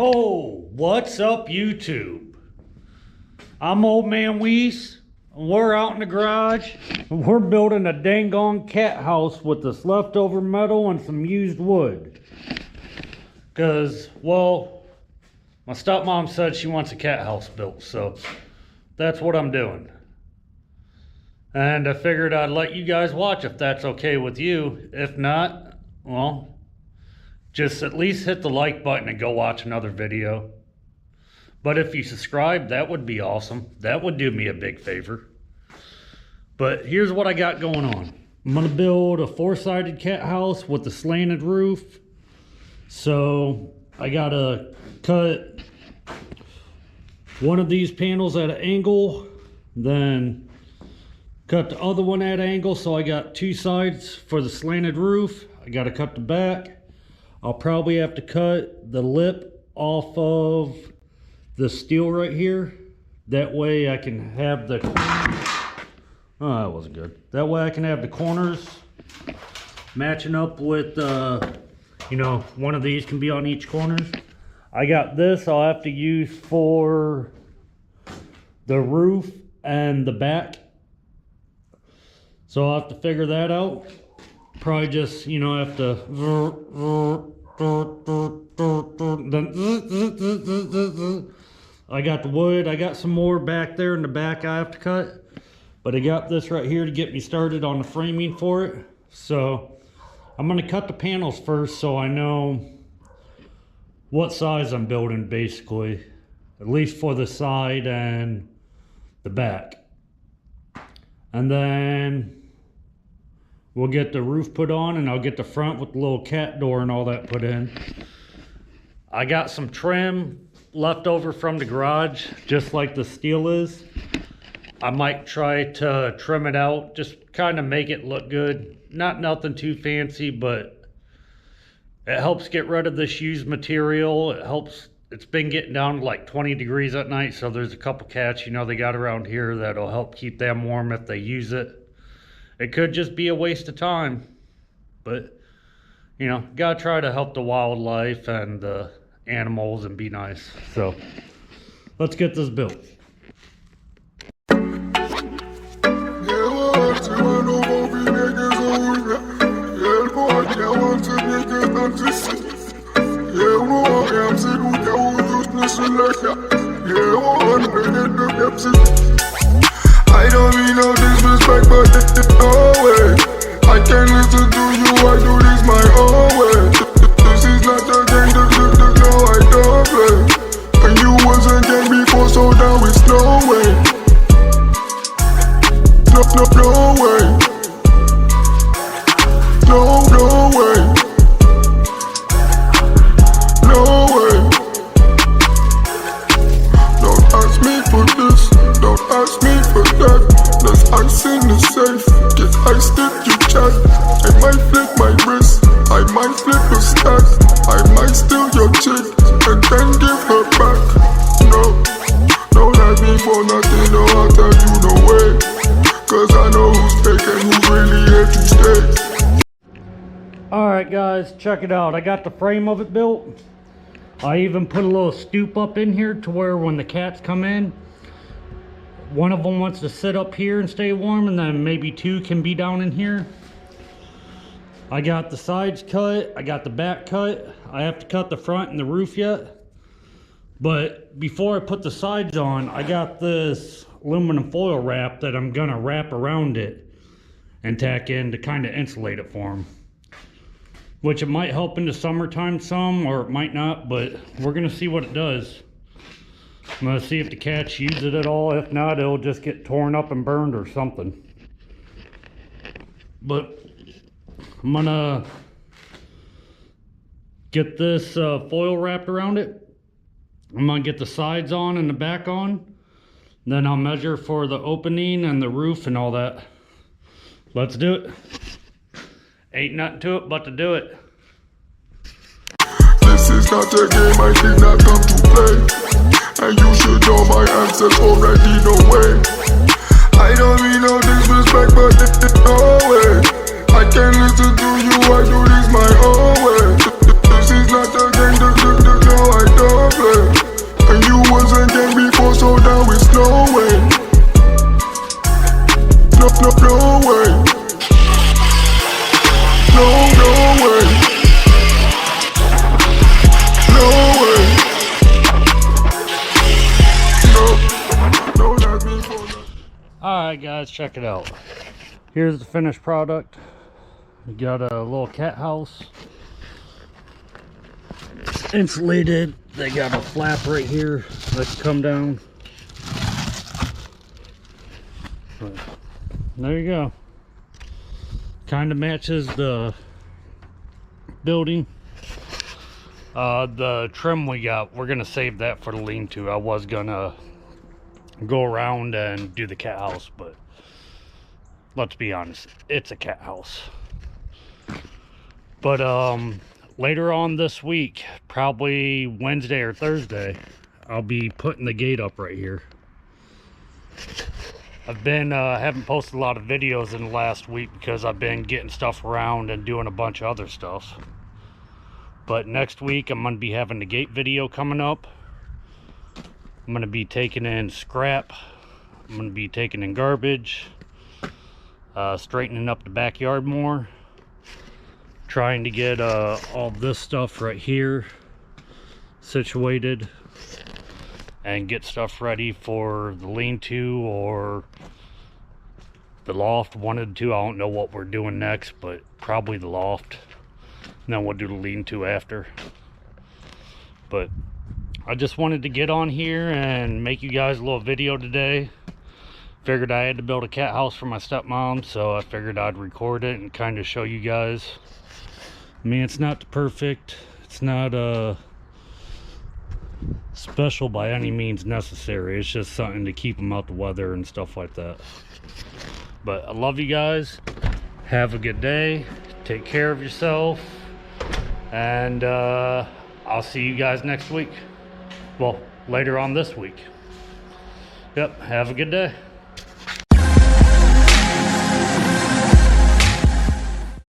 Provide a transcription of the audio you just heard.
Oh, what's up, YouTube? I'm Old Man Weiss. We're out in the garage. We're building a dang on cat house with this leftover metal and some used wood. Because, well, my stepmom said she wants a cat house built, so that's what I'm doing. And I figured I'd let you guys watch if that's okay with you. If not, well, just at least hit the like button and go watch another video. But if you subscribe, that would be awesome. That would do me a big favor. But here's what I got going on. I'm gonna build a four-sided cat house with a slanted roof. So I gotta cut one of these panels at an angle, then cut the other one at an angle. So I got two sides for the slanted roof. I gotta cut the back. I'll probably have to cut the lip off of the steel right here. That way I can have the, oh, that wasn't good. That way I can have the corners matching up with, you know, one of these can be on each corner. I got this I'll have to use for the roof and the back. So I'll have to figure that out. Probably just, you know, have to I got the wood. I got some more back there in the back I have to cut, but I got this right here to get me started on the framing for it. So I'm going to cut the panels first so I know what size I'm building, basically, at least for the side and the back. And then we'll get the roof put on, and I'll get the front with the little cat door and all that put in. I got some trim left over from the garage, just like the steel is. I might try to trim it out, just kind of make it look good. Not nothing too fancy, but it helps get rid of this used material. It helps. It's been getting down to like 20 degrees at night, so there's a couple cats, you know, they got around here that'll help keep them warm if they use it. It could just be a waste of time, but, you know, gotta try to help the wildlife and the animals and be nice. So, let's get this built. I don't mean no disrespect, but no way I can't listen to you, I do this my own way. This is not a game, no I don't play. And you was a game before, so now it's no way. No way. No way. No way. Don't ask me for this, don't ask me for that. There's ice in the safe, get ice if you chat. I might flip my wrist, I might flip a stack. I might steal your chick and then give her back. No, don't ask me for nothing, no I'll tell you no way. Cause I know who's fake and who's really here to stay. Alright guys, check it out. I got the frame of it built. I even put a little stoop up in here to where when the cats come in, one of them wants to sit up here and stay warm, and then maybe two can be down in here. I got the sides cut, I got the back cut. I have to cut the front and the roof yet. But before I put the sides on, I got this aluminum foil wrap that I'm gonna wrap around it and tack in to kind of insulate it for them. Which it might help in the summertime some, or it might not, but we're gonna see what it does. I'm gonna see if the cats use it at all. If not, it'll just get torn up and burned or something. But I'm gonna get this foil wrapped around it. I'm gonna get the sides on and the back on. Then I'll measure for the opening and the roof and all that. Let's do it. Ain't nothing to it but to do it. This is not a game I did not come to play. And you should know my answers already, no way. I don't mean no disrespect, but no way I can't listen to you, I do this my own way. This is not a game, no I don't guys, check it out. Here's the finished product. We got a little cat house. Insulated. They got a flap right here that can come down. But there you go. Kind of matches the building. The trim we got, we're gonna save that for the lean-to. I was gonna go around and do the cat house, but let's be honest, it's a cat house. But later on this week, probably Wednesday or Thursday, I'll be putting the gate up right here. I've been haven't posted a lot of videos in the last week because I've been getting stuff around and doing a bunch of other stuff. But next week I'm going to be having the gate video coming up. I'm going to be taking in scrap. I'm going to be taking in garbage. Straightening up the backyard more. Trying to get all this stuff right here situated. And get stuff ready for the lean-to or the loft. One of the two. I don't know what we're doing next, but probably the loft. And then we'll do the lean-to after. But I just wanted to get on here and make you guys a little video today. Figured I had to build a cat house for my stepmom, so I figured I'd record it and kind of show you guys. I mean, it's not perfect. It's not special by any means necessary. It's just something to keep them out the weather and stuff like that. But I love you guys. Have a good day. Take care of yourself. And I'll see you guys next week. Well, later on this week. Yep, have a good day.